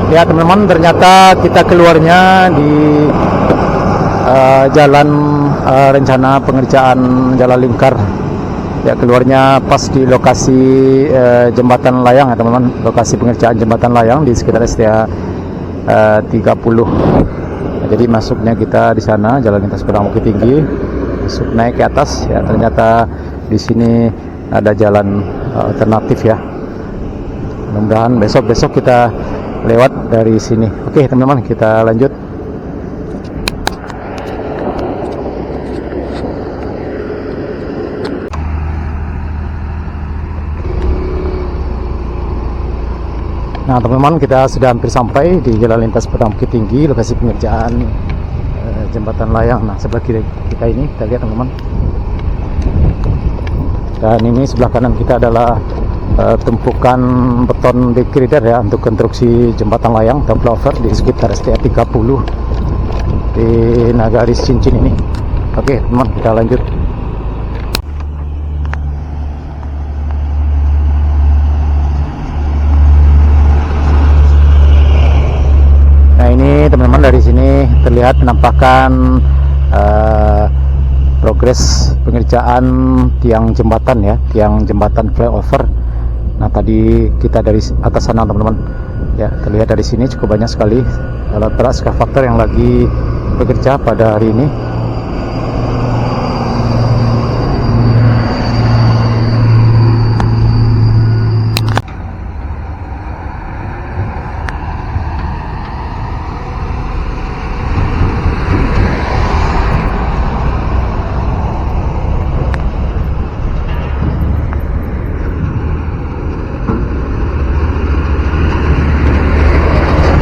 Ya teman-teman, ternyata kita keluarnya di jalan rencana pengerjaan jalan lingkar. Ya, keluarnya pas di lokasi jembatan layang ya teman-teman, lokasi pengerjaan jembatan layang di sekitar STA 30. Nah, jadi masuknya kita di sana jalan lintas Padang Bukit Tinggi, masuk naik ke atas ya. Ternyata di sini ada jalan alternatif ya. Mudah-mudahan besok kita lewat dari sini. Oke teman-teman, kita lanjut. Nah teman-teman, kita sudah hampir sampai di jalan lintas Padang Bukit Tinggi, lokasi pengerjaan jembatan layang. Nah sebelah kiri kita ini, kita lihat teman-teman. Dan ini sebelah kanan kita adalah tumpukan beton big girder ya untuk konstruksi jembatan layang atau flyover di sekitar STA 30 di Nagaris Cincin ini. Oke teman, kita lanjut. Nah ini teman-teman, dari sini terlihat penampakan progres pengerjaan tiang jembatan ya, tiang jembatan flyover. Nah tadi kita dari atas sana teman-teman ya, terlihat dari sini cukup banyak sekali alat berat ekskavator yang lagi bekerja pada hari ini.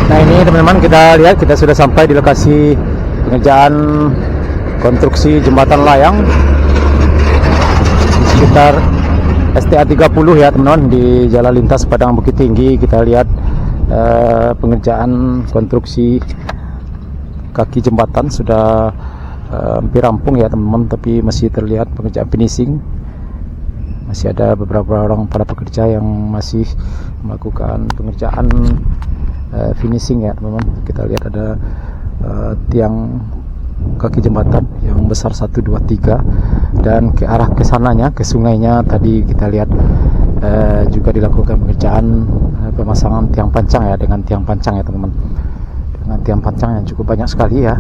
Nah ini teman-teman, kita lihat kita sudah sampai di lokasi pengerjaan konstruksi jembatan layang di sekitar STA 30 ya teman-teman, di jalan lintas Padang Bukit Tinggi. Kita lihat pengerjaan konstruksi kaki jembatan sudah hampir rampung ya teman-teman, tapi masih terlihat pengerjaan finishing. Masih ada beberapa orang para pekerja yang masih melakukan pengerjaan finishing ya teman-teman. Kita lihat ada tiang kaki jembatan yang besar 1, 2, 3, dan ke arah kesananya, ke sungainya tadi kita lihat juga dilakukan pengerjaan pemasangan tiang pancang ya, dengan tiang pancang ya teman-teman, dengan tiang pancang yang cukup banyak sekali ya.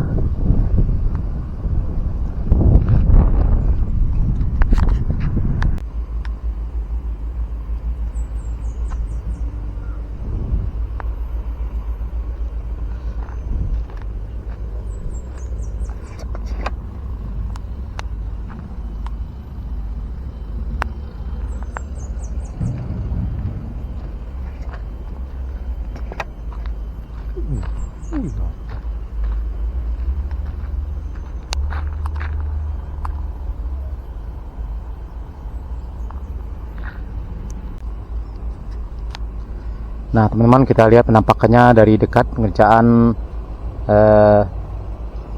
Nah teman-teman, kita lihat penampakannya dari dekat pengerjaan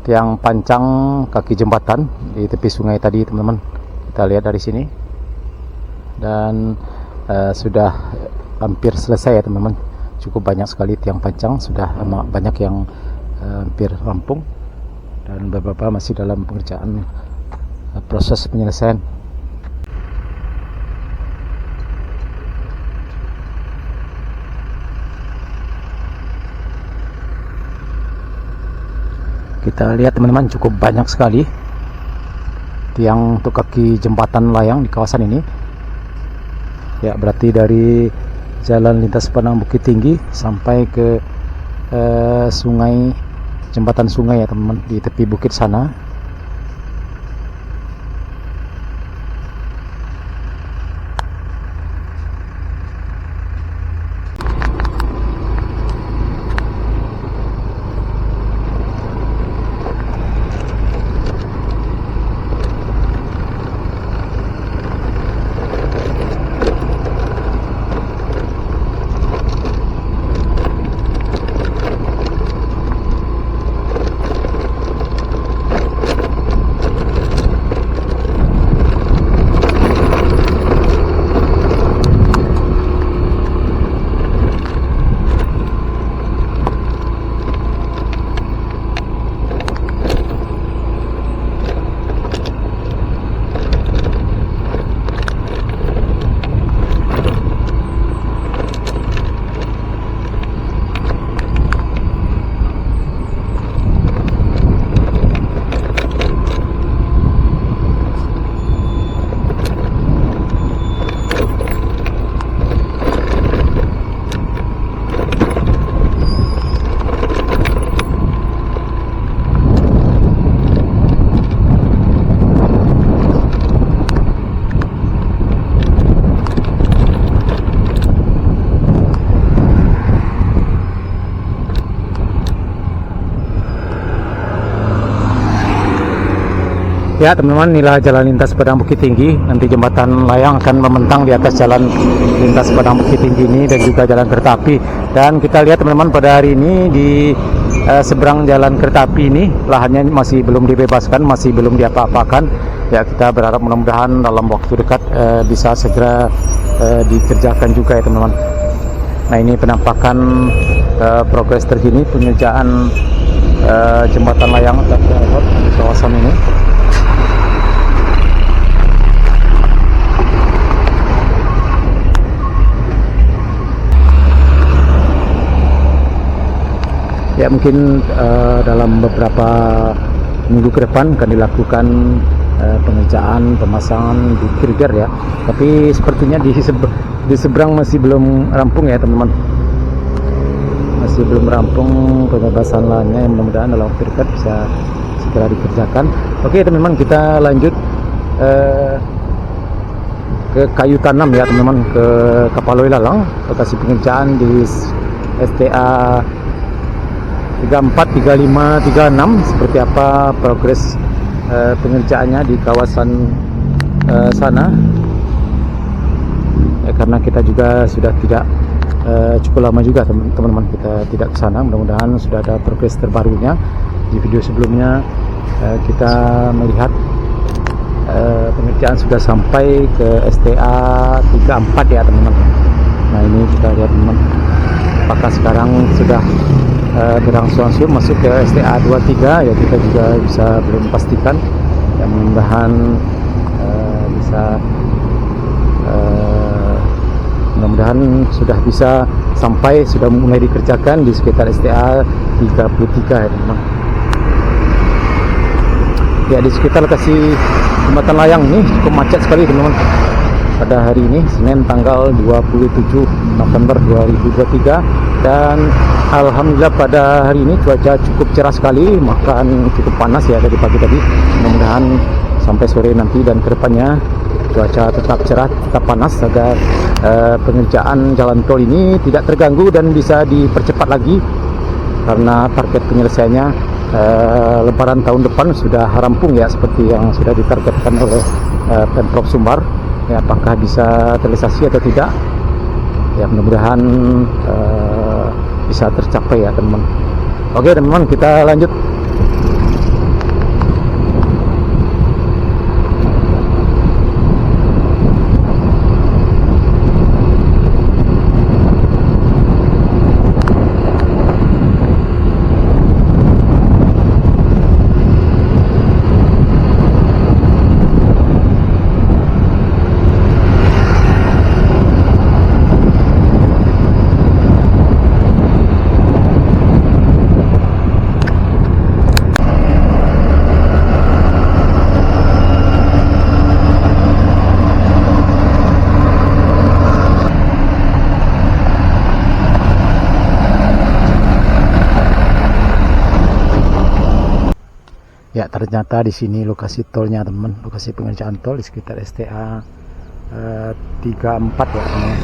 tiang pancang kaki jembatan di tepi sungai tadi teman-teman. Kita lihat dari sini, dan sudah hampir selesai ya teman-teman. Cukup banyak sekali tiang pancang, sudah banyak yang hampir rampung, dan beberapa masih dalam pengerjaan proses penyelesaian. Kita lihat teman-teman, cukup banyak sekali tiang untuk kaki jembatan layang di kawasan ini ya. Berarti dari jalan lintas Padang Bukit Tinggi sampai ke sungai, jembatan sungai ya teman-teman, di tepi bukit sana. Ya teman-teman, inilah jalan lintas Padang Bukit Tinggi. Nanti jembatan layang akan membentang di atas jalan lintas Padang Bukit Tinggi ini, dan juga jalan kereta api. Dan kita lihat teman-teman, pada hari ini di seberang jalan kereta api ini lahannya masih belum dibebaskan, masih belum diapa-apakan. Ya, kita berharap mudah-mudahan dalam waktu dekat bisa segera dikerjakan juga ya teman-teman. Nah, ini penampakan progres terkini pengerjaan jembatan layang di kawasan ini. Ya, mungkin dalam beberapa minggu ke depan akan dilakukan pengerjaan pemasangan di girder ya. Tapi sepertinya di seberang masih belum rampung ya teman-teman. Masih belum rampung pembebasan lahannya, mudah-mudahan dalam waktu dekat bisa segera dikerjakan. Oke teman-teman, kita lanjut ke kayu tanam ya teman-teman, ke Kapaloi Lalang, lokasi pengerjaan di STA 34, 35, 36. Seperti apa progres pengerjaannya di kawasan sana ya, karena kita juga sudah tidak cukup lama juga teman-teman kita tidak ke sana. Mudah-mudahan sudah ada progres terbarunya. Di video sebelumnya kita melihat pengerjaan sudah sampai ke STA 34 ya teman-teman. Nah, ini kita lihat teman-teman, apakah sekarang sudah berangsur-angsur masuk ke STA 23 ya, kita juga bisa belum pastikan ya. Mudah-mudahan mudah-mudahan sudah bisa sampai, sudah mulai dikerjakan di sekitar STA 33 ya teman-teman. Ya, di sekitar lokasi jembatan layang ini cukup macet sekali teman-teman pada hari ini, Senin tanggal 27 November 2023. Dan alhamdulillah pada hari ini cuaca cukup cerah sekali, bahkan cukup panas ya dari pagi tadi. Mudah-mudahan sampai sore nanti dan kedepannya cuaca tetap cerah, tetap panas, agar pengerjaan jalan tol ini tidak terganggu dan bisa dipercepat lagi, karena target penyelesaiannya Lebaran tahun depan sudah rampung ya, seperti yang sudah ditargetkan oleh Pemprov Sumbar ya. Apakah bisa terrealisasi atau tidak ya, mudah-mudahan bisa tercapai ya teman-teman. Oke teman-teman, kita lanjut. Ya, ternyata di sini lokasi tolnya teman, lokasi pengerjaan tol di sekitar STA 34 ya teman.